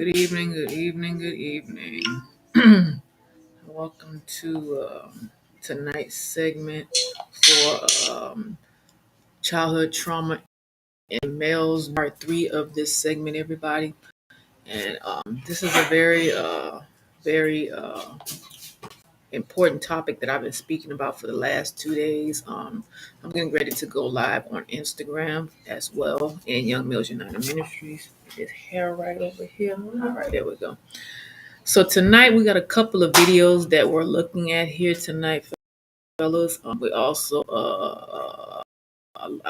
Good evening, good evening, good evening. Welcome to tonight's segment for childhood trauma in males, part three of this segment, everybody. And this is a very important topic that I've been speaking about for the last 2 days. I'm getting ready to go live on Instagram as well in Young Males United Ministries. His hair right over here. All right, there we go. So tonight we got a couple of videos that we're looking at here tonight, fellas. We also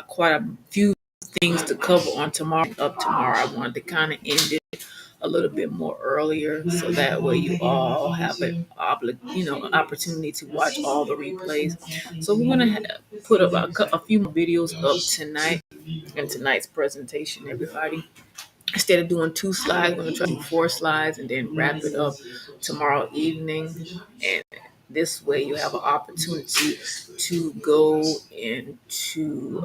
quite a few things to cover on tomorrow. Up tomorrow, I wanted to kind of end it a little bit more earlier, so that way you all have an opportunity to watch all the replays. So we're gonna put up a few more videos up tonight in tonight's presentation, everybody. Instead of doing 2 slides, we're gonna try to do 4 slides and then wrap it up tomorrow evening. And this way, you have an opportunity to go into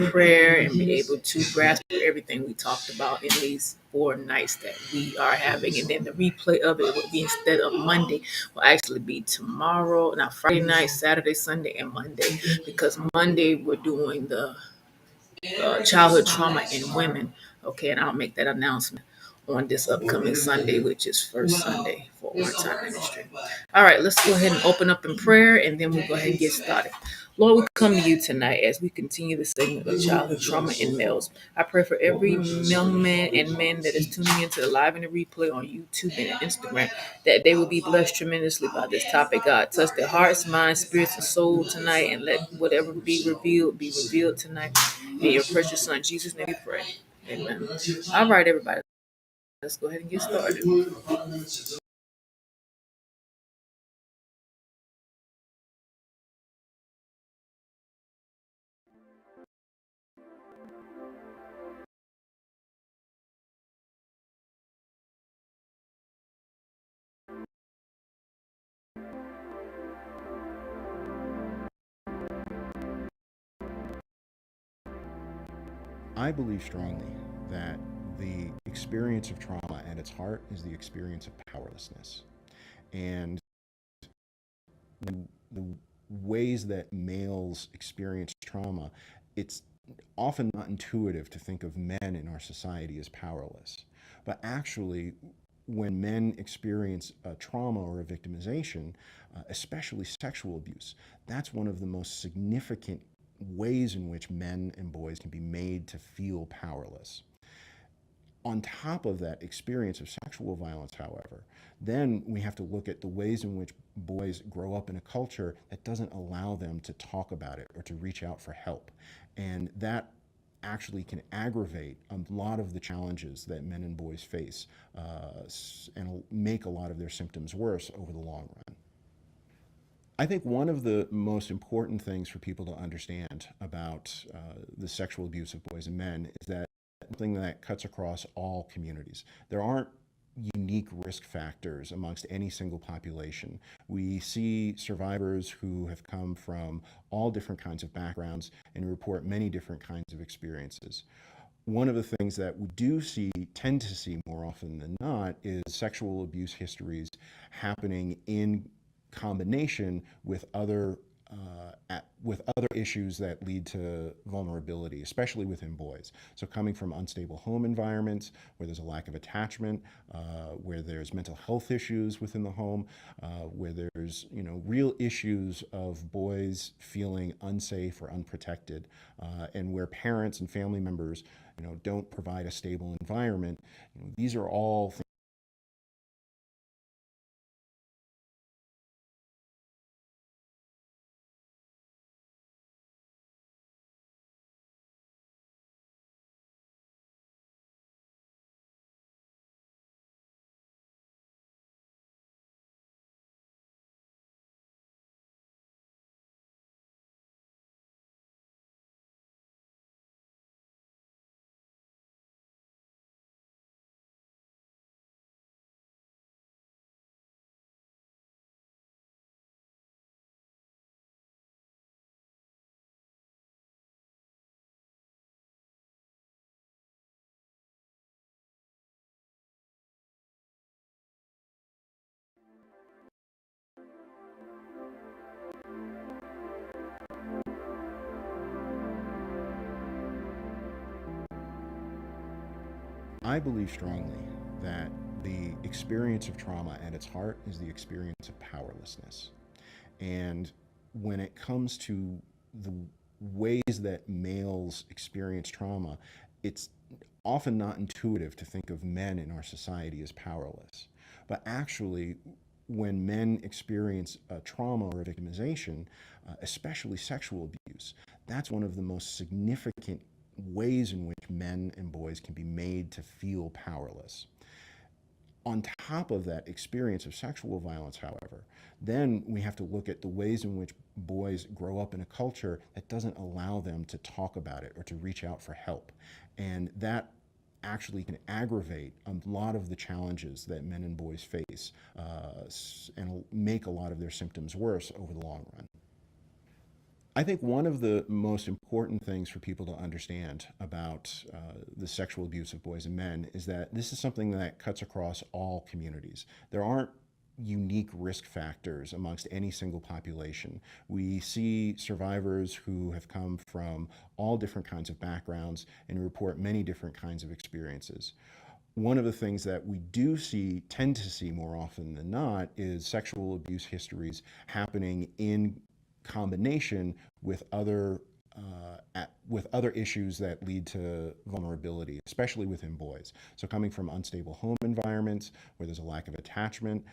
prayer and be able to grasp everything we talked about in these 4 nights that we are having. And then the replay of it will be, instead of Monday, will actually be tomorrow, now Friday night, Saturday, Sunday, and Monday. Because Monday we're doing the childhood trauma in women. Okay, and I'll make that announcement on this upcoming Sunday, which is first Sunday for On Time Ministry. All right, let's go ahead and open up in prayer, and then we'll go ahead and get started. Lord, we come to you tonight as we continue the segment of childhood trauma in males. I pray for every young man and man that is tuning into the live and the replay on YouTube and Instagram, that they will be blessed tremendously by this topic. God, touch their hearts, minds, spirits, and soul tonight, and let whatever be revealed tonight. In your precious son, Jesus' name we pray. Amen. All right, everybody. Let's go ahead and get started. I believe strongly that the experience of trauma at its heart is the experience of powerlessness. And the ways that males experience trauma, it's often not intuitive to think of men in our society as powerless. But actually, when men experience a trauma or a victimization, especially sexual abuse, that's one of the most significant ways in which men and boys can be made to feel powerless. On top of that experience of sexual violence, however, then we have to look at the ways in which boys grow up in a culture that doesn't allow them to talk about it or to reach out for help. And that actually can aggravate a lot of the challenges that men and boys face and make a lot of their symptoms worse over the long run. I think one of the most important things for people to understand about the sexual abuse of boys and men is that something that cuts across all communities. There aren't unique risk factors amongst any single population. We see survivors who have come from all different kinds of backgrounds and report many different kinds of experiences. One of the things that we tend to see more often than not, is sexual abuse histories happening in combination with other issues that lead to vulnerability, especially within boys. So coming from unstable home environments where there's a lack of attachment, where there's mental health issues within the home, where there's real issues of boys feeling unsafe or unprotected, and where parents and family members don't provide a stable environment. These are all things I believe strongly that the experience of trauma at its heart is the experience of powerlessness. And when it comes to the ways that males experience trauma, it's often not intuitive to think of men in our society as powerless. But actually, when men experience trauma or victimization, especially sexual abuse, that's one of the most significant ways in which men and boys can be made to feel powerless. On top of that experience of sexual violence, however, then we have to look at the ways in which boys grow up in a culture that doesn't allow them to talk about it or to reach out for help. And that actually can aggravate a lot of the challenges that men and boys face and make a lot of their symptoms worse over the long run. I think one of the most important things for people to understand about the sexual abuse of boys and men is that this is something that cuts across all communities. There aren't unique risk factors amongst any single population. We see survivors who have come from all different kinds of backgrounds and report many different kinds of experiences. One of the things that we do see, tend to see more often than not, is sexual abuse histories happening in combination with other issues that lead to vulnerability, especially within boys. So coming from unstable home environments where there's a lack of attachment,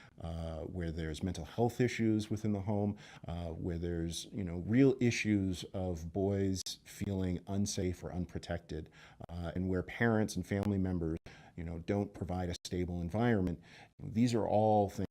where there's mental health issues within the home, where there's real issues of boys feeling unsafe or unprotected, and where parents and family members don't provide a stable environment. These are all things.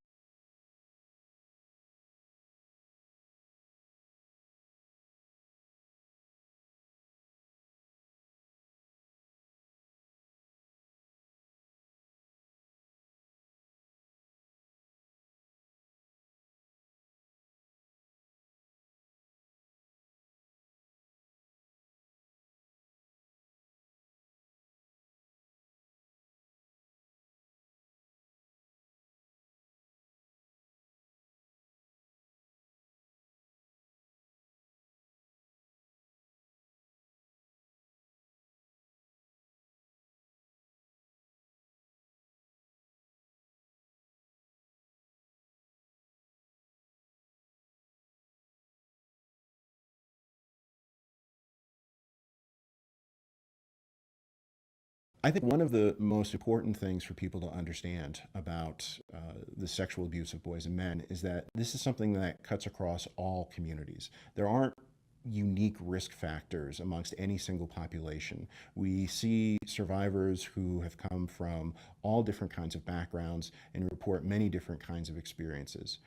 I think one of the most important things for people to understand about the sexual abuse of boys and men is that this is something that cuts across all communities. There aren't unique risk factors amongst any single population. We see survivors who have come from all different kinds of backgrounds and report many different kinds of experiences.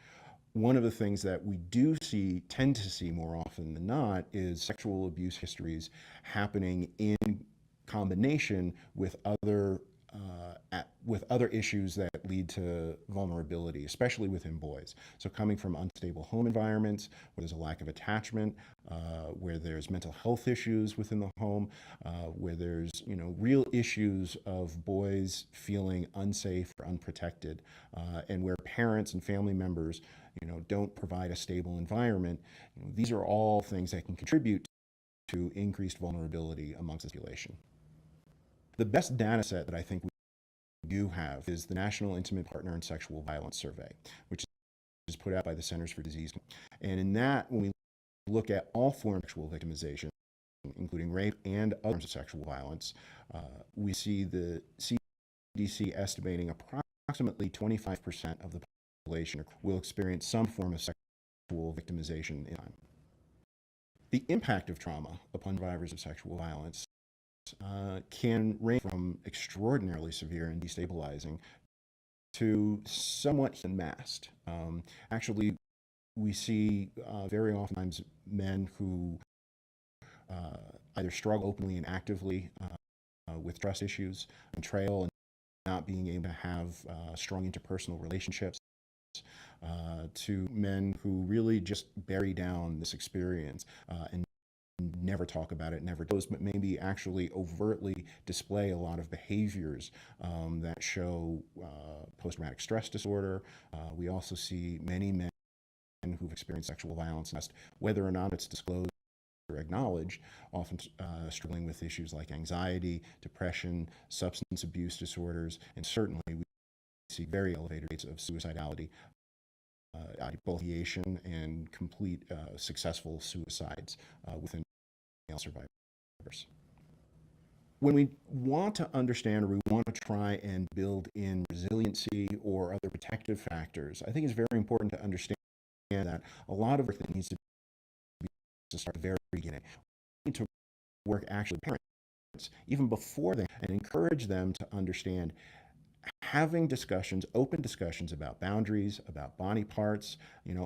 One of the things that we do see, tend to see more often than not, is sexual abuse histories happening in combination with other issues that lead to vulnerability, especially within boys. So coming from unstable home environments where there's a lack of attachment, where there's mental health issues within the home, where there's real issues of boys feeling unsafe or unprotected, and where parents and family members don't provide a stable environment. These are all things that can contribute to increased vulnerability amongst the population. The best data set that I think we do have is the National Intimate Partner and Sexual Violence Survey, which is put out by the Centers for Disease Control. And in that, when we look at all forms of sexual victimization, including rape and other forms of sexual violence, we see the CDC estimating approximately 25% of the population will experience some form of sexual victimization in time. The impact of trauma upon survivors of sexual violence can range from extraordinarily severe and destabilizing to somewhat unmasked. Actually, we see very oftentimes men who either struggle openly and actively with trust issues, betrayal, and not being able to have strong interpersonal relationships, to men who really just bury down this experience and never talk about it, never does, but maybe actually overtly display a lot of behaviors that show post-traumatic stress disorder. We also see many men who've experienced sexual violence, whether or not it's disclosed are acknowledged, often struggling with issues like anxiety, depression, substance abuse disorders, and certainly we see very elevated rates of suicidality, both ideation and complete successful suicides within male survivors. When we want to understand, or we want to try and build in resiliency or other protective factors, I think it's very important to understand that a lot of work that needs to be to start at the very beginning. We need to work actually with parents even before them and encourage them to understand having discussions, open discussions about boundaries, about body parts,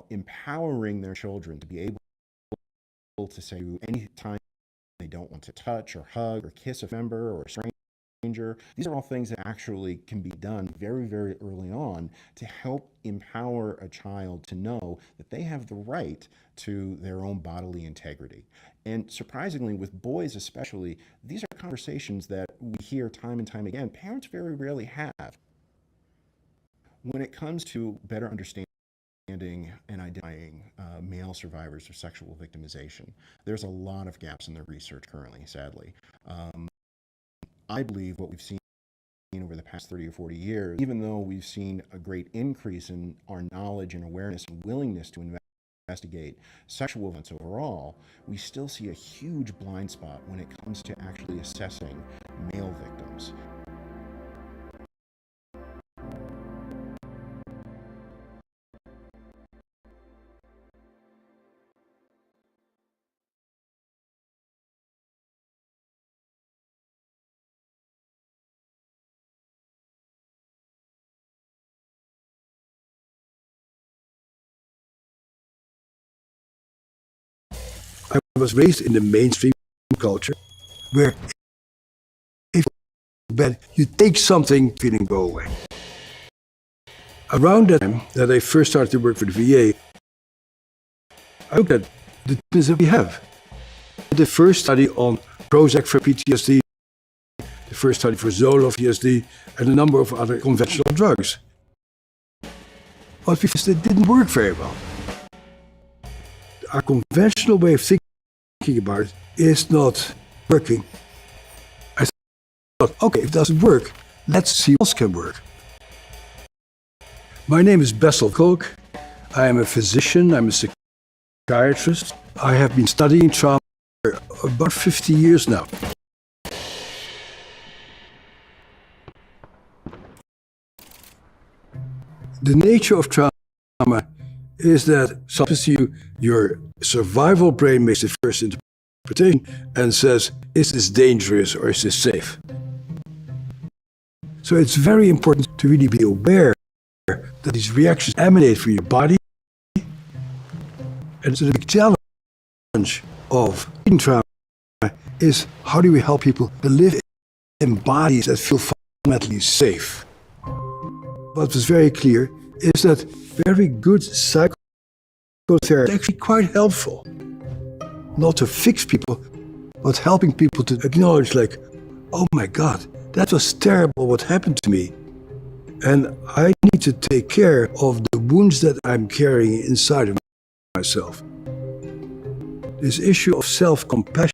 empowering their children to be able to say anytime they don't want to touch or hug or kiss a member or a stranger. These are all things that actually can be done very, very early on to help empower a child to know that they have the right to their own bodily integrity. And surprisingly, with boys especially, these are conversations that we hear time and time again. Parents very rarely have. When it comes to better understanding and identifying male survivors of sexual victimization, there's a lot of gaps in the research currently, sadly. I believe what we've seen over the past 30 or 40 years, even though we've seen a great increase in our knowledge and awareness and willingness to investigate sexual violence overall, we still see a huge blind spot when it comes to actually assessing male victims. I was raised in the mainstream culture where if bad, you take something, feeling go away. Around that time that I first started to work for the VA, I looked at the things that we have. The first study on Prozac for PTSD, the first study for Zoloft PTSD, and a number of other conventional drugs. But because they didn't work very well. Our conventional way of thinking about it is not working. I thought, okay, if it doesn't work, let's see what else can work. My name is Bessel Kolk. I am a physician, I'm a psychiatrist. I have been studying trauma for about 50 years now. The nature of trauma is that sometimes your survival brain makes the first interpretation and says, is this dangerous or is this safe? So it's very important to really be aware that these reactions emanate from your body. And so the big challenge of treating trauma is how do we help people to live in bodies that feel fundamentally safe? What was very clear is that very good psychotherapy is actually quite helpful. Not to fix people, but helping people to acknowledge like, oh my God, that was terrible what happened to me. And I need to take care of the wounds that I'm carrying inside of myself. This issue of self-compassion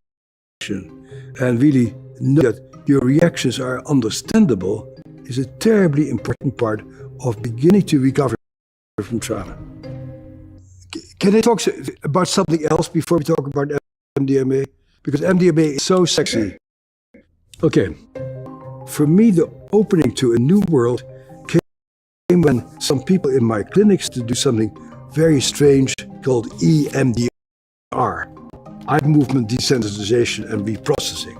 and really know that your reactions are understandable is a terribly important part of beginning to recover from trauma. Can I talk about something else before we talk about MDMA? Because MDMA is so sexy. Okay, for me the opening to a new world came when some people in my clinics to do something very strange called EMDR, eye movement desensitization and reprocessing.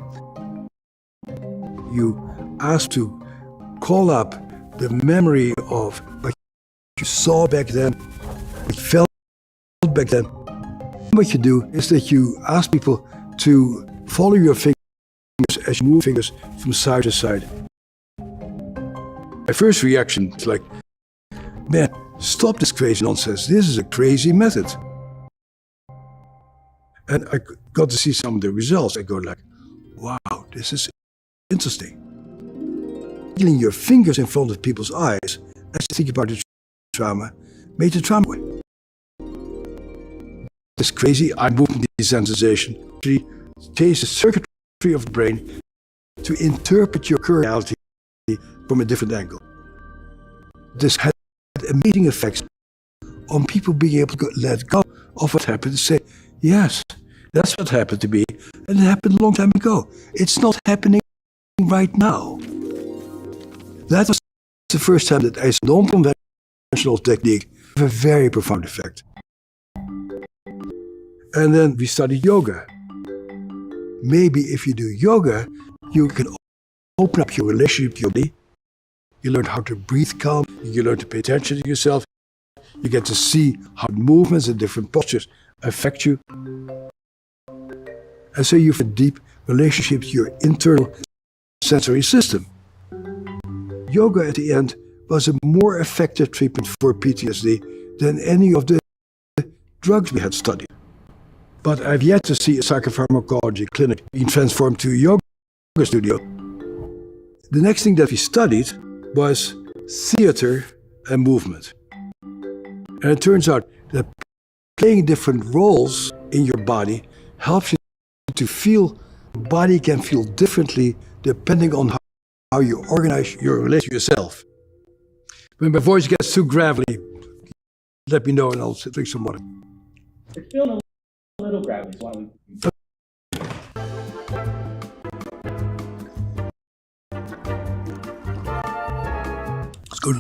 You ask to call up the memory of what you saw back then, what you felt back then. What you do is that you ask people to follow your fingers as you move fingers from side to side. My first reaction is like, man, stop this crazy nonsense. This is a crazy method. And I got to see some of the results. I go like, wow, this is interesting. Feeling your fingers in front of people's eyes as you think about the trauma made the trauma away. this crazy eye movement desensitization actually changes the circuitry of the brain to interpret your current reality from a different angle. This had amazing effects on people being able to let go of what happened and say, yes, that's what happened to me, and it happened a long time ago. It's not happening right now. That was the first time that a non-conventional technique had a very profound effect. And then we studied yoga. Maybe if you do yoga, you can open up your relationship to your body. You learn how to breathe calm. You learn to pay attention to yourself. You get to see how movements and different postures affect you. And so you have a deep relationship to your internal sensory system. Yoga at the end was a more effective treatment for PTSD than any of the drugs we had studied. But I've yet to see a psychopharmacology clinic being transformed to a yoga studio. The next thing that we studied was theater and movement. And it turns out that playing different roles in your body helps you to feel the body can feel differently depending on how you organize your relation to yourself. When my voice gets too gravelly, let me know and I'll drink some water. It's feeling a little gravelly, so why don't we... Let's go.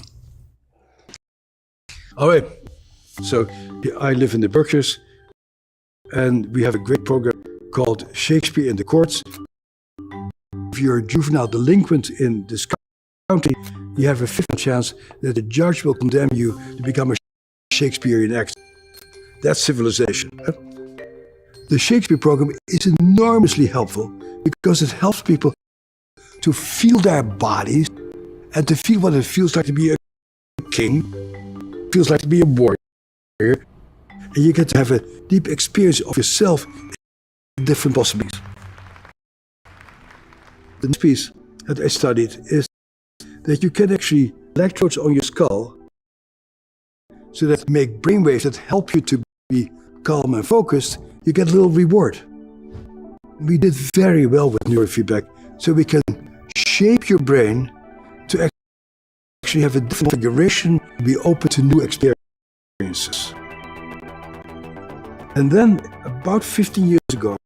All right. So I live in the Berkshires, and we have a great program called Shakespeare in the Courts. If you're a juvenile delinquent in this county, you have a 50% chance that the judge will condemn you to become a Shakespearean actor. That's civilization. The Shakespeare program is enormously helpful because it helps people to feel their bodies and to feel what it feels like to be a king, feels like to be a warrior, and you get to have a deep experience of yourself in different possibilities. The next piece that I studied is that you can actually electrodes on your skull so that make brainwaves that help you to be calm and focused. You get a little reward. We did very well with neurofeedback, so we can shape your brain to actually have a different configuration, be open to new experiences. And then, about 15 years ago,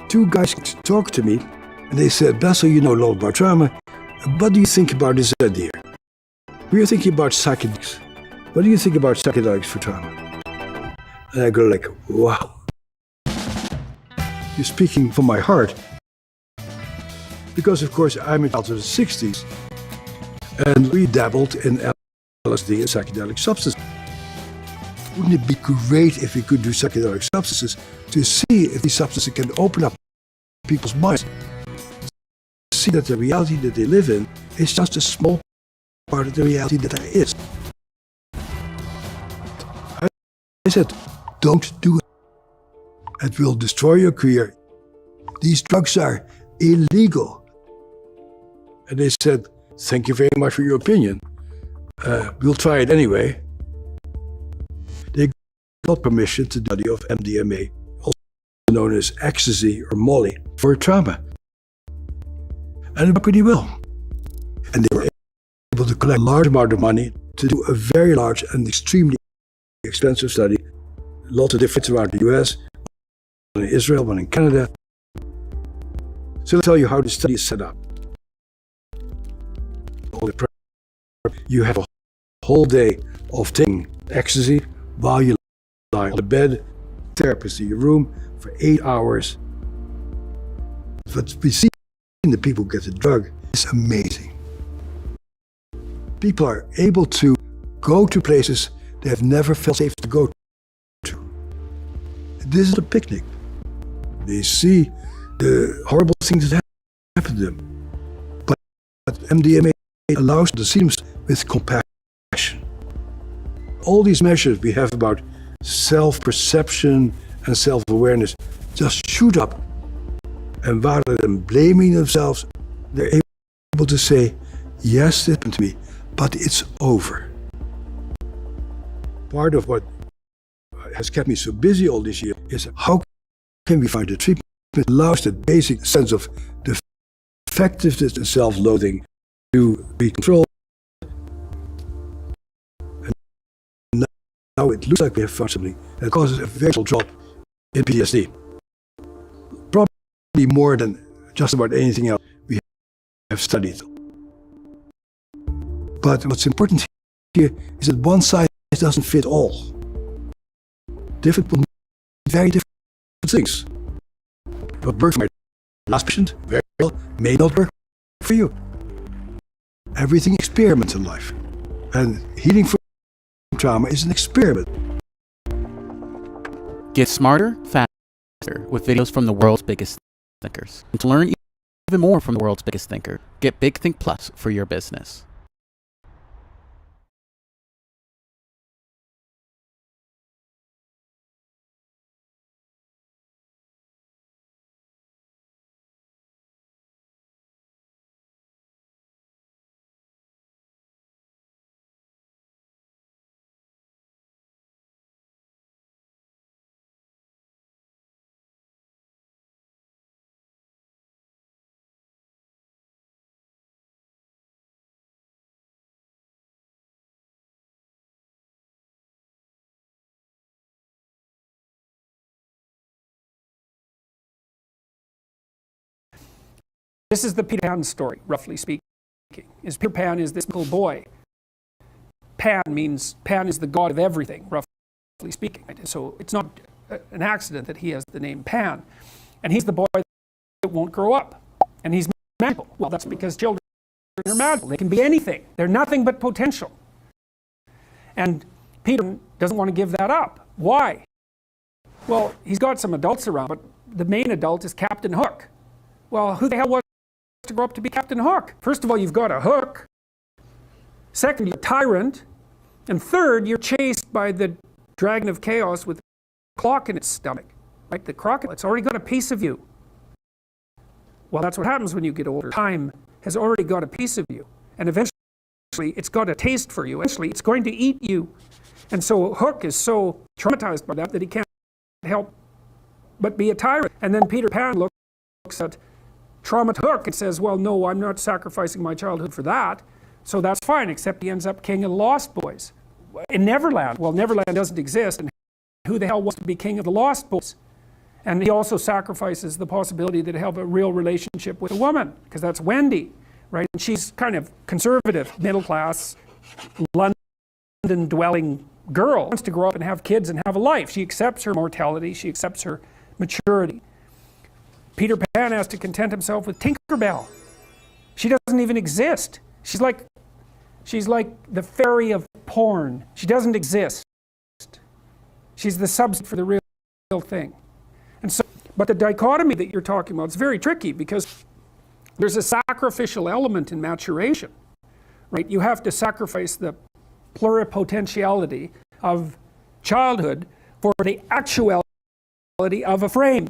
two guys talked to me, and they said, Basil, you know a lot about trauma. What do you think about this idea? We are thinking about psychedelics. What do you think about psychedelics for trauma? And I go like, wow. You're speaking from my heart. Because, of course, I'm a child of the 60s, and we dabbled in LSD and psychedelic substances. Wouldn't it be great if we could do psychedelic substances to see if these substances can open up people's minds, see that the reality that they live in is just a small part of the reality that there is. I said, don't do it. It will destroy your career. These drugs are illegal. And they said, thank you very much for your opinion. We'll try it anyway. They got permission to study of MDMA, also known as ecstasy or Molly, for trauma. And it worked pretty well. And they were able to collect a large amount of money to do a very large and extremely expensive study. Lots of different around the US, one in Israel, one in Canada. So I'll tell you how the study is set up. You have a whole day of taking ecstasy while you lie on the bed, therapist in your room for 8 hours. But we see the people who get the drug is amazing. People are able to go to places they have never felt safe to go to. This is a picnic. They see the horrible things that happen to them. But MDMA allows them to see them with compassion. All these measures we have about self-perception and self-awareness just shoot up. And rather than blaming themselves, they're able to say, yes, it happened to me, but it's over. Part of what has kept me so busy all this year is how can we find a treatment that allows that basic sense of defectiveness and self-loathing to be controlled. And now it looks like we have found something that causes a very small drop in PTSD. Probably more than just about anything else we have studied. But what's important here is that one size doesn't fit all. Different people need very different things. What worked for my last patient very well may not work for you. Everything experiments in life. And healing from trauma is an experiment. Get smarter, faster with videos from the world's biggest thinkers. And to learn even more from the world's biggest thinker, get Big Think Plus for your business. This is the Peter Pan story, roughly speaking. Peter Pan is this little boy. Pan is the god of everything, roughly speaking. So it's not an accident that he has the name Pan. And he's the boy that won't grow up. And he's magical. Well, that's because children are magical. They can be anything. They're nothing but potential. And Peter doesn't want to give that up. Why? Well, he's got some adults around, but the main adult is Captain Hook. Well, who the hell wants to grow up to be Captain Hook? First of all, you've got a hook. Second, you're a tyrant. And third, you're chased by the dragon of chaos with a clock in its stomach. Like the crocodile, it's already got a piece of you. Well, that's what happens when you get older. Time has already got a piece of you. And eventually, it's got a taste for you. Eventually, it's going to eat you. And so Hook is so traumatized by that he can't help but be a tyrant. And then Peter Pan looks at Trauma Hook and says, well, no, I'm not sacrificing my childhood for that. So that's fine, except he ends up king of the Lost Boys. In Neverland, well, Neverland doesn't exist, and who the hell wants to be king of the Lost Boys? And he also sacrifices the possibility that he'll have a real relationship with a woman, because that's Wendy, right? And she's kind of conservative, middle class, London-dwelling girl. Wants to grow up and have kids and have a life. She accepts her mortality, she accepts her maturity. Peter Pan has to content himself with Tinkerbell. She doesn't even exist. She's like the fairy of porn. She doesn't exist. She's the substitute for the real thing. And so, but the dichotomy that you're talking about is very tricky because there's a sacrificial element in maturation, right? You have to sacrifice the pluripotentiality of childhood for the actuality of a frame.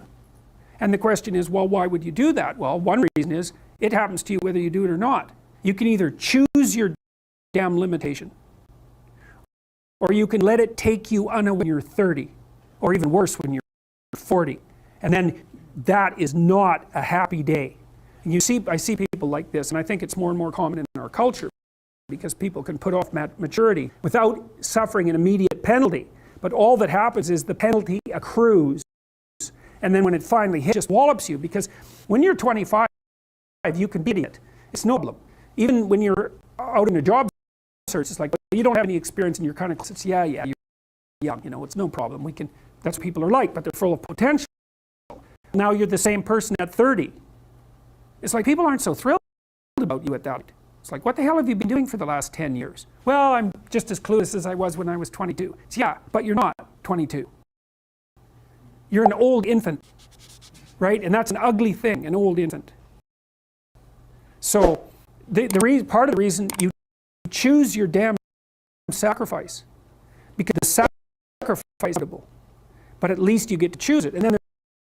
And the question is, well, why would you do that? Well, one reason is it happens to you whether you do it or not. You can either choose your damn limitation, or you can let it take you unaware when you're 30, or even worse when you're 40. And then that is not a happy day. And I see people like this, and I think it's more and more common in our culture because people can put off maturity without suffering an immediate penalty. But all that happens is the penalty accrues. And then when it finally hits, it just wallops you, because when you're 25, you can beat it. It's no problem. Even when you're out in a job search, it's like, well, you don't have any experience and you're kind of, it's, yeah, you're young, it's no problem. That's what people are like, but they're full of potential. Now you're the same person at 30. It's like people aren't so thrilled about you at that. It's like, what the hell have you been doing for the last 10 years? Well, I'm just as clueless as I was when I was 22. It's, yeah, but you're not 22. You're an old infant, right? And that's an ugly thing, an old infant. So part of the reason you choose your damn sacrifice, because the sacrifice is inevitable, but at least you get to choose it. And then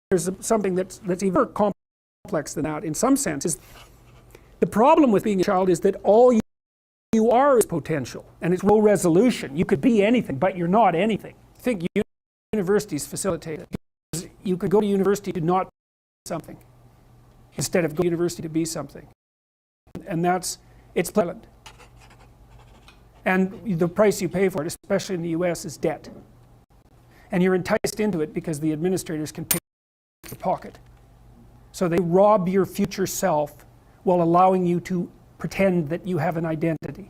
there's something that's even more complex than that in some sense. Is the problem with being a child is that all you are is potential, and it's low resolution. You could be anything, but you're not anything. Think universities facilitate it. Because you could go to university to not be something instead of go to university to be something. And it's pleasant. And the price you pay for it, especially in the US, is debt. And you're enticed into it because the administrators can pick your pocket. So they rob your future self while allowing you to pretend that you have an identity.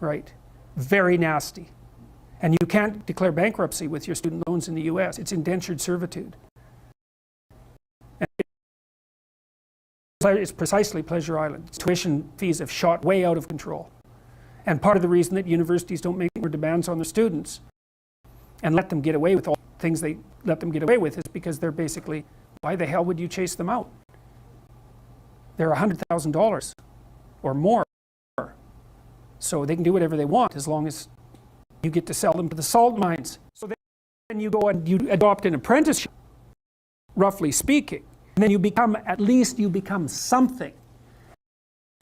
Right? Very nasty. And you can't declare bankruptcy with your student loans in the US. It's indentured servitude. And it's precisely Pleasure Island. Tuition fees have shot way out of control. And part of the reason that universities don't make more demands on their students and let them get away with all the things they let them get away with is because they're basically, why the hell would you chase them out? They're $100,000 or more. So they can do whatever they want as long as you get to sell them to the salt mines. So then you go and you adopt an apprenticeship, roughly speaking. And then you become, at least you become something.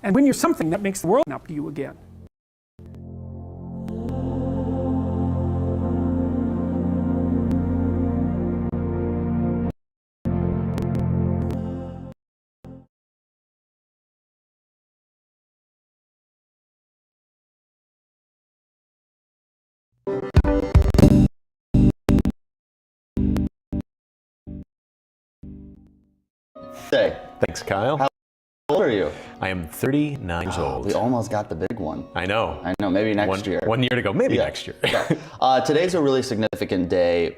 And when you're something, that makes the world up to you again. Hey, Thanks, Kyle. how old are you? I am 39 years old. We almost got the big one. I know. Maybe next year. 1 year to go, maybe Yeah. next year. Today's a really significant day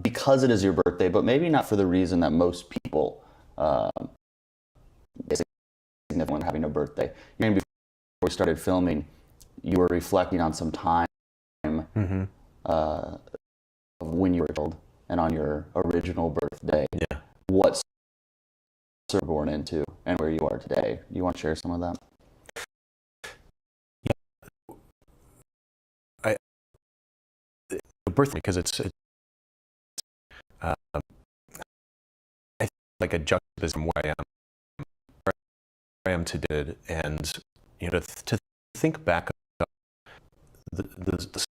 because it is your birthday, but maybe not for the reason that most people is significant when having a birthday. Before we started filming, you were reflecting on some time of when you were a child and on your original birthday. Yeah. What you were born into and where you are today. Do you want to share some of that? Birthday, because it's I think like a juxtaposition from where I am today, and to think back the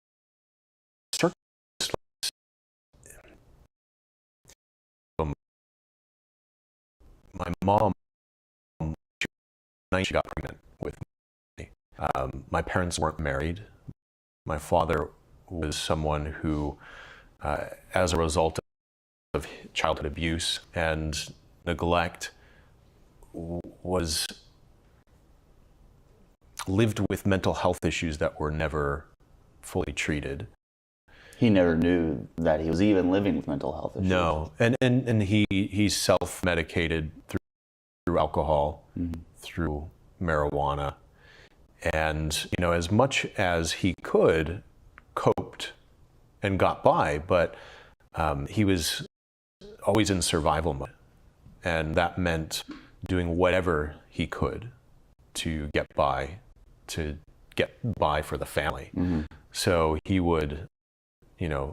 my mom, she got pregnant with me. My parents weren't married. My father was someone who, as a result of childhood abuse and neglect, lived with mental health issues that were never fully treated. He never knew that he was even living with mental health issues. No, and he self-medicated through alcohol, through marijuana, and as much as he could, coped and got by, but he was always in survival mode, and that meant doing whatever he could to get by for the family. So he would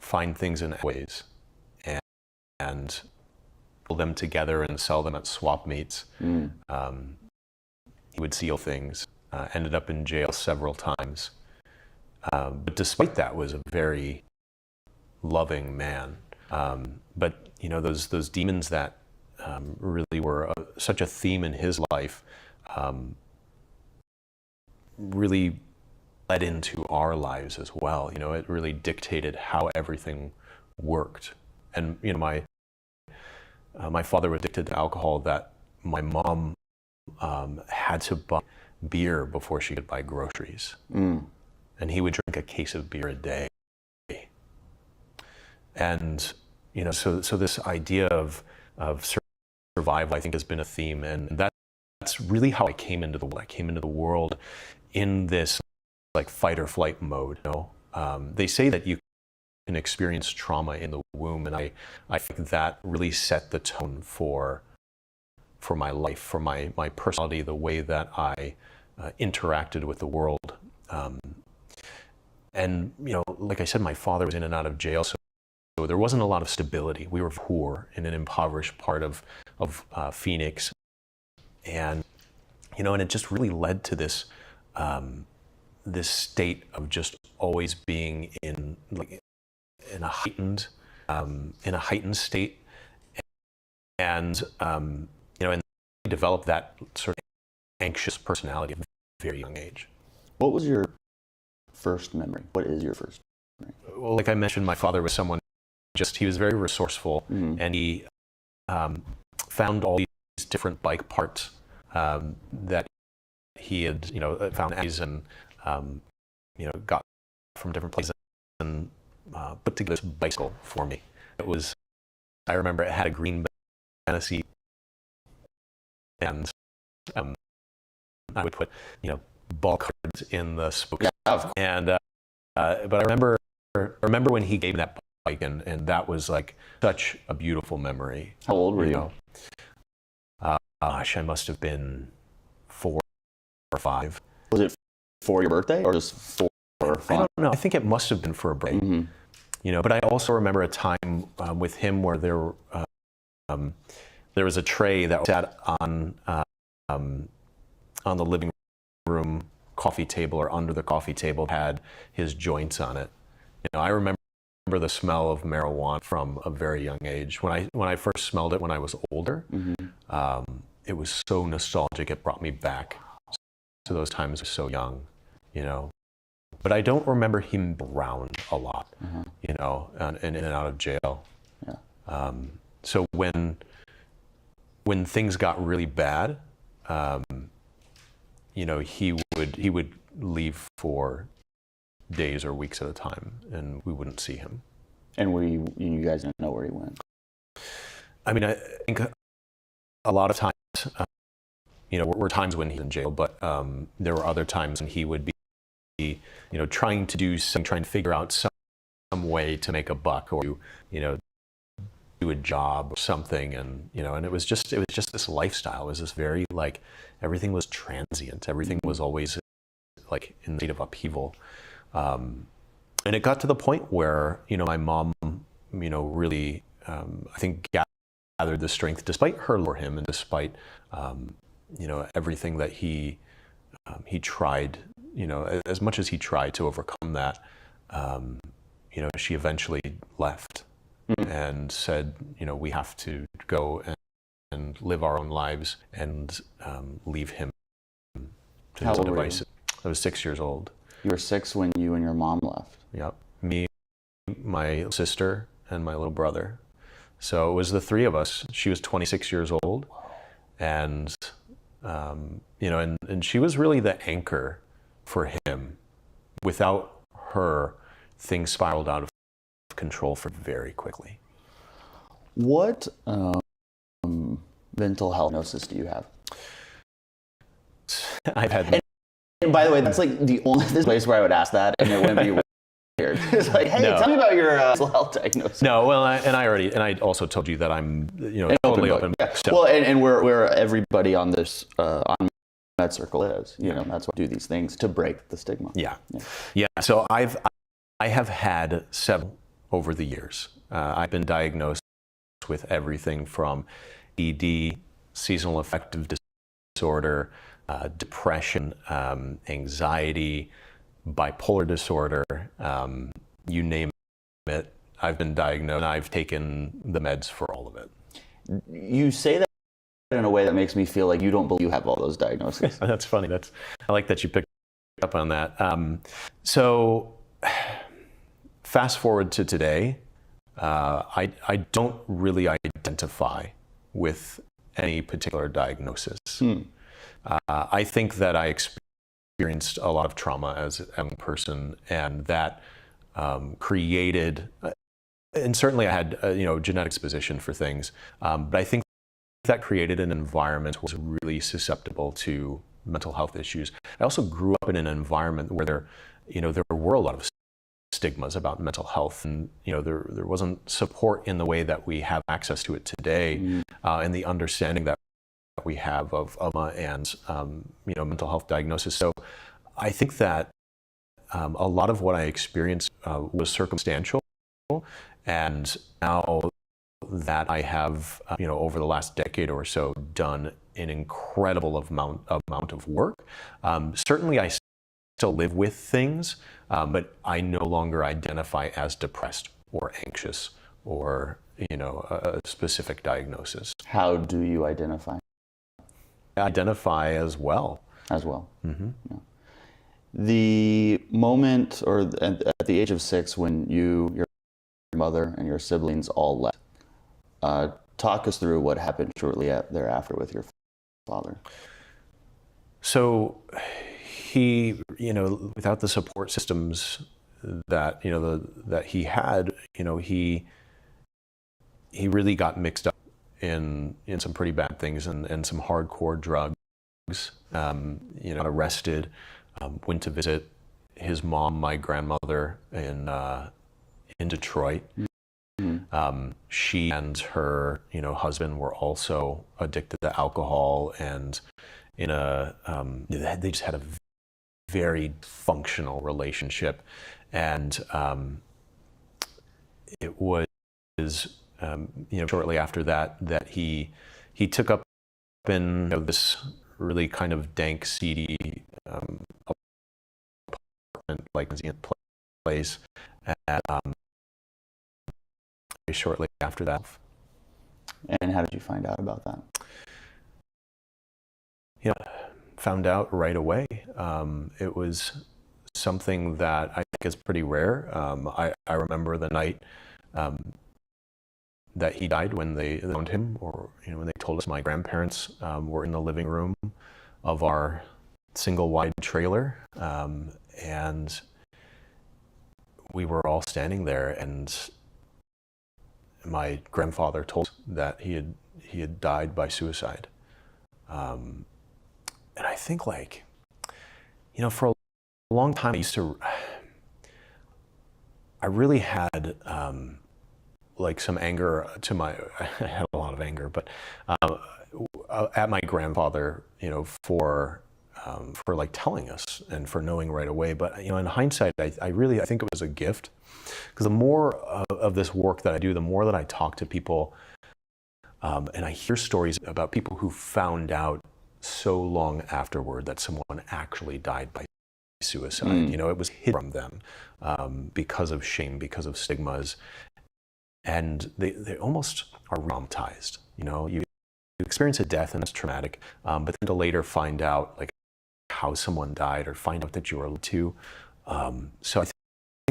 find things in ways and pull them together and sell them at swap meets. He would steal things, ended up in jail several times. But despite that, was a very loving man. But those demons that really were such a theme in his life really led into our lives as well. It really dictated how everything worked. And my father was addicted to alcohol that my mom had to buy beer before she could buy groceries. And he would drink a case of beer a day. And so this idea of survival, I think, has been a theme, and that's really how I came into the world. I came into the world in this like fight or flight mode. They say that you can experience trauma in the womb, and I think that really set the tone for my life, for my personality, the way that I interacted with the world. And like I said, my father was in and out of jail, so there wasn't a lot of stability. We were poor in an impoverished part of Phoenix, and and it just really led to this this state of just always being in a heightened in a heightened state, and and he developed that sort of anxious personality at a very young age. What was your first memory? What is your first memory? Well, like I mentioned, my father was someone he was very resourceful, and he found all these different bike parts that he had, found and got from different places and put together this bicycle for me. I remember it had a green banana seat, and I would put, ball cards in the spokes. Yeah. And but I remember when he gave me that bike, and that was like such a beautiful memory. How old were you? Gosh, I must have been 4 or 5. Was it for your birthday or just for fun? I don't know. I think it must have been for a break. But I also remember a time with him where there was a tray that sat on the living room coffee table, or under the coffee table, had his joints on it. I remember the smell of marijuana from a very young age. When I first smelled it when I was older, it was so nostalgic. It brought me back to those times I was so young, But I don't remember him around a lot, in and out of jail. Yeah. So when things got really bad, he would leave for days or weeks at a time, and we wouldn't see him. And you guys didn't know where he went? I mean, I think a lot of times, were times when he was in jail, but there were other times when he would be, trying to figure out some way to make a buck, or do a job or something, and and it was just this lifestyle. It was this very, like, everything was transient. Everything was always like in the state of upheaval. And it got to the point where, my mom, really, I think, gathered the strength, despite her for him, and despite, everything that he tried, as much as he tried to overcome that, she eventually left and said, we have to go and live our own lives and leave him to his own devices. I was 6 years old. You were 6 when you and your mom left? Yep. Me, my sister, and my little brother. So it was the 3 of us. She was 26 years old. And, and she was really the anchor for him. Without her, things spiraled out of control very quickly. What mental health diagnosis do you have? I've had... And by the way, that's like this place where I would ask that, and it wouldn't be weird. It's like, hey, tell me about your mental health diagnosis. No, well, I also told you that I'm, totally open. Yeah. Well, and where everybody on this on Med Circle is, that's why I do these things to break the stigma. Yeah. So I have had several over the years. I've been diagnosed with everything from ED, seasonal affective disorder, depression, anxiety, bipolar disorder, you name it. I've been diagnosed, and I've taken the meds for all of it. You say that in a way that makes me feel like you don't believe you have all those diagnoses. That's funny. I like that you picked up on that. So fast forward to today, I don't really identify with any particular diagnosis. I think that I experienced a lot of trauma as a young person, and that created, and certainly I had genetic disposition for things, but I think that created an environment that was really susceptible to mental health issues. I also grew up in an environment where there were a lot of stigmas about mental health, and there wasn't support in the way that we have access to it today, and the understanding that we have of and mental health diagnosis. So I think that a lot of what I experienced was circumstantial, and now that I have over the last decade or so done an incredible amount of work, certainly I still live with things, but I no longer identify as depressed or anxious or a specific diagnosis. How do you identify? Identify as well. As well. Mm-hmm. Yeah. The moment, or at the age of 6, when your mother and your siblings all left, talk us through what happened shortly thereafter with your father. So he, without the support systems that that he had, he really got mixed up in some pretty bad things and some hardcore drugs. Arrested, went to visit his mom, my grandmother, in Detroit. Mm-hmm. She and her husband were also addicted to alcohol, and they just had a very functional relationship, and it was shortly after that he took up in this really kind of dank, seedy apartment, like place, and shortly after that. And how did you find out about that? Found out right away. It was something that I think is pretty rare. I remember the night that he died, when they found him, or when they told us. My grandparents were in the living room of our single wide trailer, and we were all standing there, and my grandfather told us that he had died by suicide. And I think, for a long time, I really had some anger I had a lot of anger, but at my grandfather, for telling us and for knowing right away. But in hindsight, I think it was a gift, because the more of this work that I do, the more that I talk to people, and I hear stories about people who found out so long afterward that someone actually died by suicide. It was hidden from them because of shame, because of stigmas, and they almost are traumatized. You experience a death, and it's traumatic, but then to later find out how someone died, or find out that you were alluded to. So I think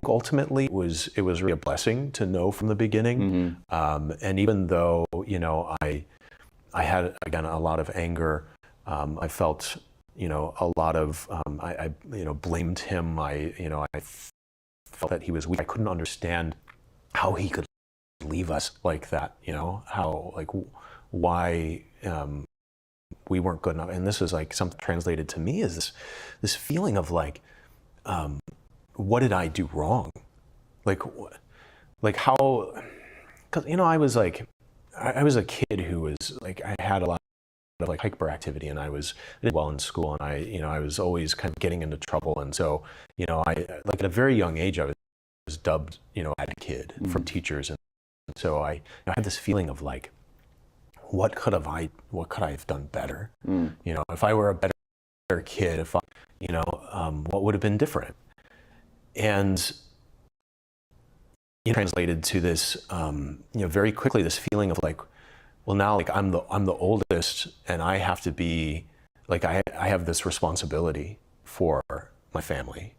ultimately it was really a blessing to know from the beginning. Mm-hmm. And even though I had, again, a lot of anger, I felt a lot of I blamed him. I felt that he was weak. I couldn't understand how he could leave us like that. How why we weren't good enough. And this is something translated to me as this feeling of what did I do wrong? How, because I was I was a kid who was I had a lot of hyperactivity, and I did well in school, and I was always kind of getting into trouble, and so I at a very young age I was dubbed bad kid from teachers, and so I had this feeling of what could I have done better? If I were a better kid, if what would have been different? And translated to this very quickly, this feeling of well, now I'm the oldest, and I have to be I have this responsibility for my family,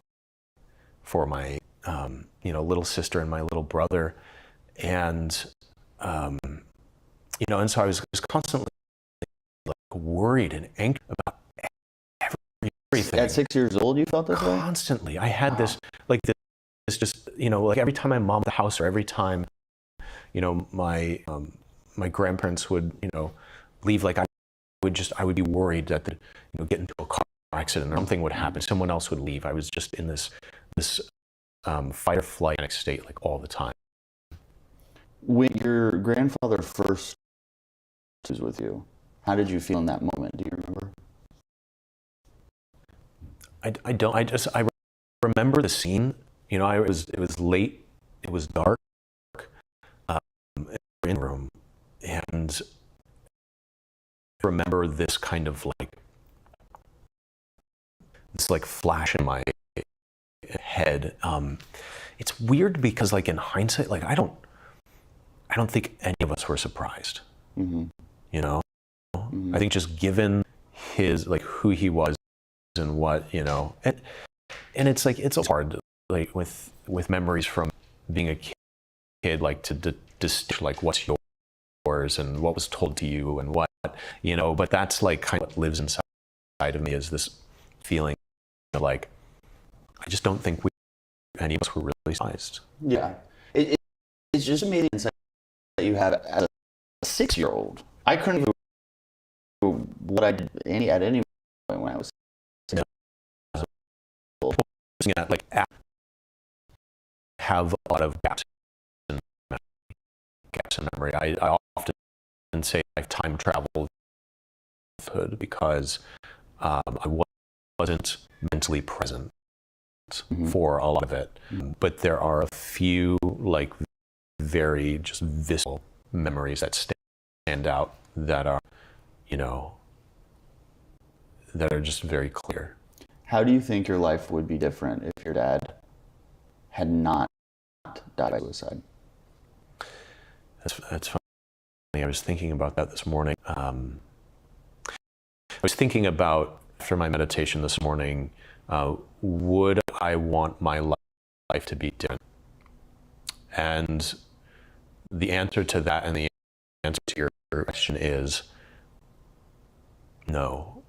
for my little sister and my little brother, and and so I was constantly worried and anxious about everything. At 6 years old, you felt this way? Constantly. I had this this just every time my mom at the house, or every time my grandparents would leave, I would be worried that get into a car accident or something would happen, someone else would leave. I was just in this fight or flight state all the time. When your grandfather first was with you, how did you feel in that moment? Do you remember? I don't. I remember the scene. It was late. It was dark. In the room, and I remember this kind of this flash in my head. It's weird because in hindsight, I don't think any of us were surprised. Mm-hmm. You know, Mm-hmm. I think just given his, like, who he was and what, you know, and it's like, it's hard, like, with memories from being a kid, like, to distinguish, like, what's yours and what was told to you and what, you know, but that's like kind of what lives inside of me, is this feeling of, like, I just don't think any of us were really surprised. Yeah. It's just amazing insight that you have as a 6-year-old. I couldn't even do what I did at any point when I was 6 years old. At, like, have a lot of gaps in memory. I often say I've time traveled because I wasn't mentally present for a lot of it. But there are a few, like, very just visceral memories that stand out, that are, you know, that are just very clear. How do you think your life would be different if your dad had not died by suicide? That's funny. I was thinking about that this morning. I was thinking about, after my meditation this morning, would I want my life to be different? And the answer to that, and the answer to your question, is no.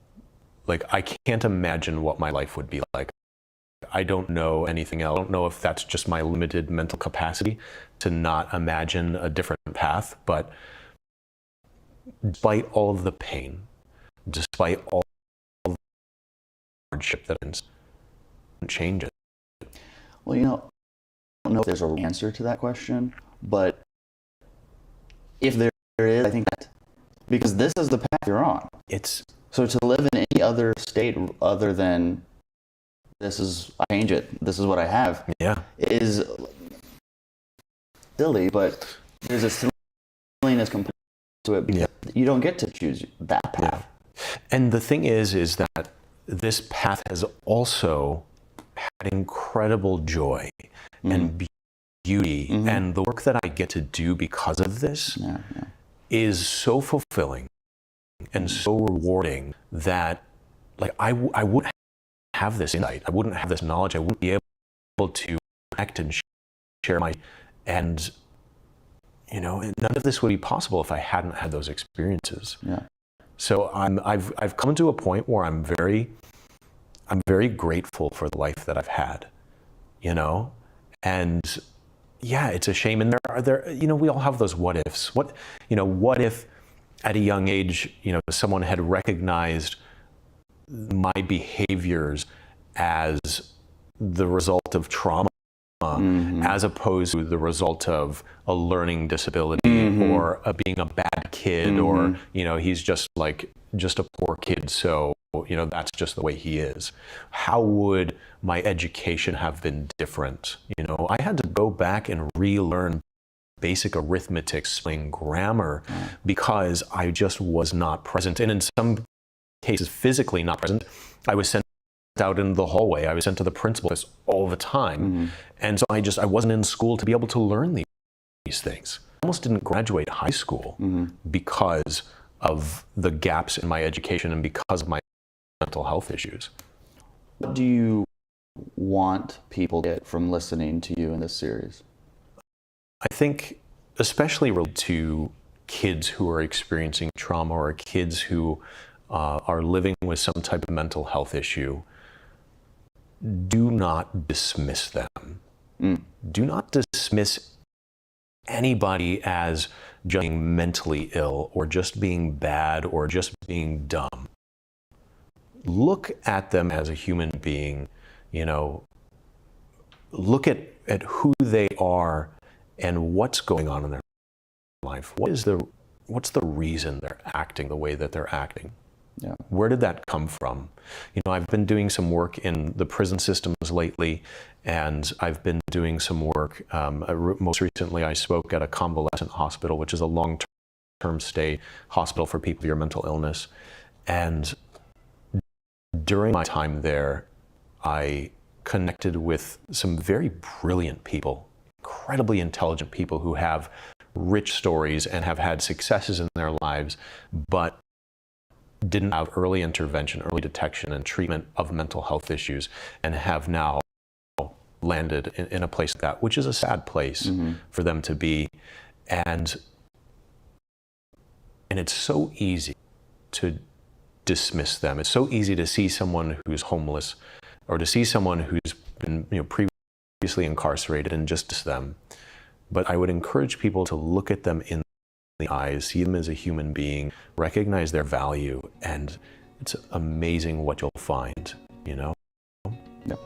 Like, I can't imagine what my life would be like. I don't know anything else. I don't know if that's just my limited mental capacity to not imagine a different path, but despite all of the pain, despite all the hardship that ends, change it. Well, you know, I don't know if there's an answer to that question, but if there is, I think that, because this is the path you're on. So to live in any other state other than I change it, this is what I have, is silly, but there's a silliness component to it, because you don't get to choose that path. And the thing is that this path has also had incredible joy and beauty, and the work that I get to do because of this is so fulfilling and so rewarding that, like, I wouldn't have this insight, I wouldn't have this knowledge, I wouldn't be able to connect and share and, you know, none of this would be possible if I hadn't had those experiences. So I've come to a point where I'm very grateful for the life that I've had, you know, and yeah, it's a shame. And there, you know, we all have those what ifs. What if at a young age, you know, someone had recognized my behaviors as the result of trauma, as opposed to the result of a learning disability or being a bad kid, or, you know, he's just a poor kid, so, you know, that's just the way he is. How would my education have been different? You know, I had to go back and relearn basic arithmetic, spelling, grammar, because I just was not present. And in some cases, physically not present. I was sent out in the hallway. I was sent to the principal's office all the time. And so I wasn't in school to be able to learn these things. I almost didn't graduate high school because of the gaps in my education and because of my mental health issues. What do you want people to get from listening to you in this series? I think, especially related to kids who are experiencing trauma, or kids who are living with some type of mental health issue, do not dismiss them. Do not dismiss anybody as just being mentally ill, or just being bad, or just being dumb. Look at them as a human being, you know, look at who they are and what's going on in their life. What's the reason they're acting the way that they're acting? Where did that come from? You know, I've been doing some work in the prison systems lately, and I've been doing some work. Most recently, I spoke at a convalescent hospital, which is a long-term stay hospital for people with your mental illness. And during my time there, I connected with some very brilliant people, incredibly intelligent people who have rich stories and have had successes in their lives, but didn't have early intervention, early detection and treatment of mental health issues, and have now landed in a place like that, which is a sad place for them to be. And it's so easy to dismiss them. It's so easy to see someone who's homeless or to see someone who's been previously incarcerated and just diss them. But I would encourage people to look at them in the eyes, see them as a human being, recognize their value, and it's amazing what you'll find, Yep.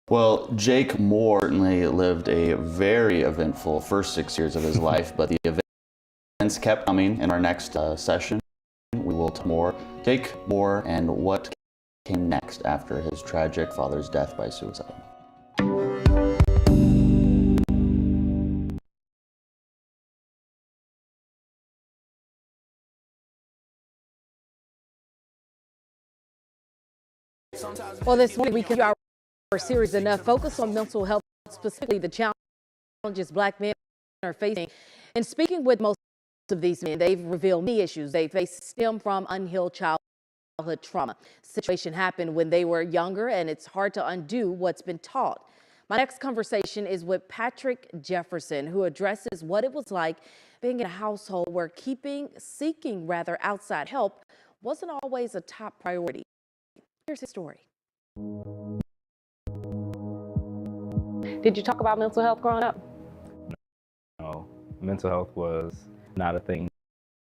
Well, Jake Moore certainly lived a very eventful first 6 years of his life, but the events kept coming. In our next session, we will talk more Jake Moore and what came next after his tragic father's death by suicide. Well, this morning we continue our series enough focus on mental health, specifically the challenges Black men are facing. And speaking with most of these men, they've revealed many issues they face stem from unhealed childhood trauma. Situation happened when they were younger, and it's hard to undo what's been taught. My next conversation is with Patrick Jefferson, who addresses what it was like being in a household where seeking outside help wasn't always a top priority. Here's his story. Did you talk about mental health growing up? No, mental health was not a thing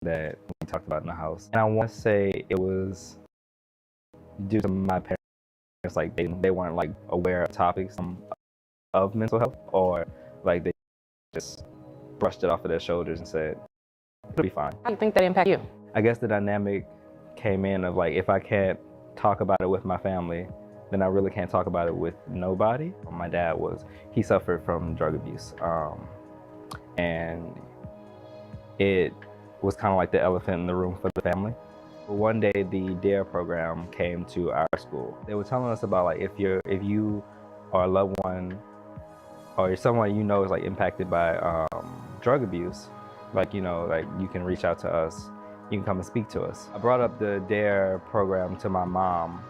that we talked about in the house. And I want to say it was due to my parents, like they weren't like aware of topics of mental health, or like they just brushed it off of their shoulders and said, it'll be fine. How do you think that impacted you? I guess the dynamic came in of like, if I can't talk about it with my family, then I really can't talk about it with nobody. My dad he suffered from drug abuse. And it was kind of like the elephant in the room for the family. One day the DARE program came to our school. They were telling us about like, if you are a loved one or someone you know is like impacted by drug abuse, like you can reach out to us, you can come and speak to us. I brought up the DARE program to my mom,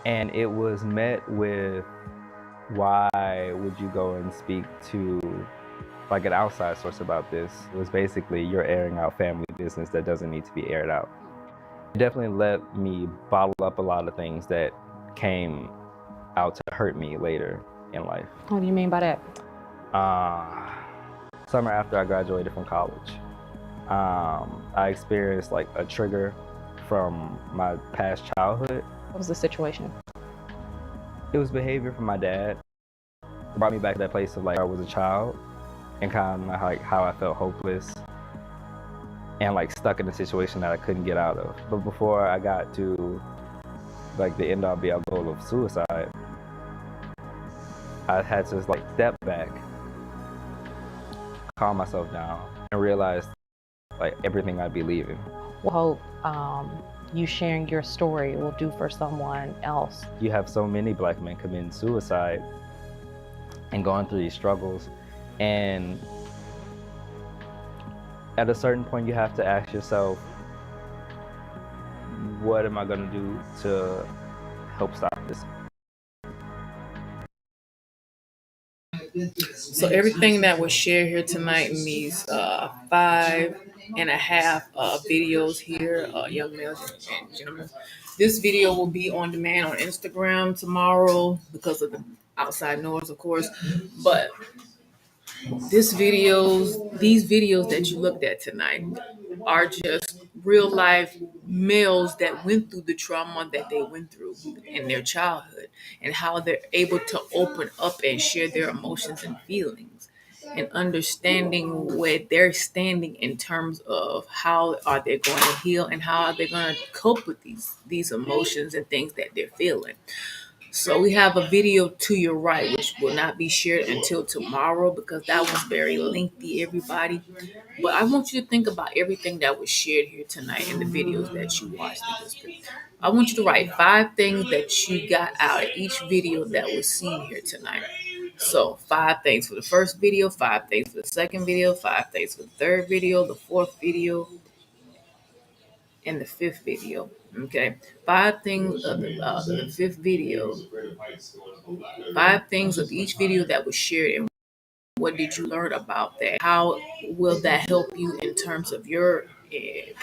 and it was met with, why would you go and speak to like an outside source about this? It was basically, you're airing out family business that doesn't need to be aired out. It definitely let me bottle up a lot of things that came out to hurt me later in life. What do you mean by that? Summer after I graduated from college, I experienced like a trigger from my past childhood. What was the situation? It was behavior from my dad. It brought me back to that place of like I was a child and kind of like how I felt hopeless and like stuck in a situation that I couldn't get out of. But before I got to like the end all be all goal of suicide, I had to like step back, calm myself down, and realize like everything I'd be leaving. Well, you sharing your story will do for someone else. You have so many Black men committing suicide and going through these struggles, and at a certain point you have to ask yourself, what am I going to do to help stop this? So everything that was shared here tonight in these 5.5 videos here, young males and gentlemen, this video will be on demand on Instagram tomorrow because of the outside noise, of course. But these videos that you looked at tonight are just real life males that went through the trauma that they went through in their childhood, and how they're able to open up and share their emotions and feelings, and understanding where they're standing in terms of how are they going to heal and how are they going to cope with these emotions and things that they're feeling. So we have a video to your right, which will not be shared until tomorrow because that was very lengthy, everybody. But I want you to think about everything that was shared here tonight in the videos that you watched. I want you to write 5 things that you got out of each video that was seen here tonight. So 5 things for the first video, 5 things for the second video, 5 things for the third video, the fourth video, and the fifth video. Okay, 5 things of the fifth video. 5 things of each video that was shared, and what did you learn about that? How will that help you in terms of your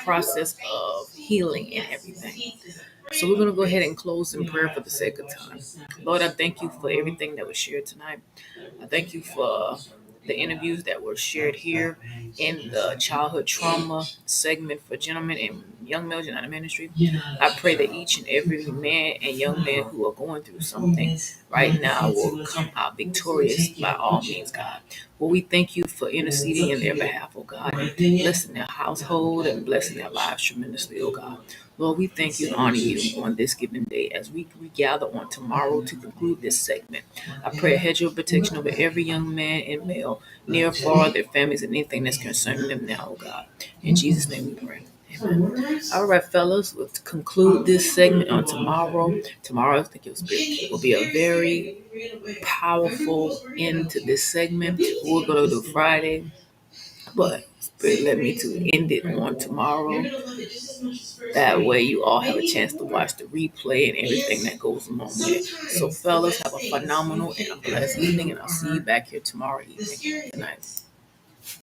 process of healing and everything? So we're going to go ahead and close in prayer for the sake of time. Lord, I thank you for everything that was shared tonight. I thank you for the interviews that were shared here in the childhood trauma segment for gentlemen and young males in our ministry. I pray that each and every man and young man who are going through something right now will come out victorious by all means, God. Well, we thank you for interceding in their behalf, oh God, and blessing their household and blessing their lives tremendously, oh God. Lord, we thank you and honor you on this given day as we gather on tomorrow to conclude this segment. I pray a hedge of protection over every young man and male, near or far, their families, and anything that's concerning them now, oh God. In Jesus' name we pray. Amen. All right, fellas, we'll conclude this segment on tomorrow. Tomorrow, I think it will be a very powerful end to this segment. We're going to do Friday, but Spirit led me to end it on tomorrow. That way, you all have a chance to watch the replay and everything that goes along with it. So, fellas, have a phenomenal and a blessed evening, and I'll see you back here tomorrow evening. Good night.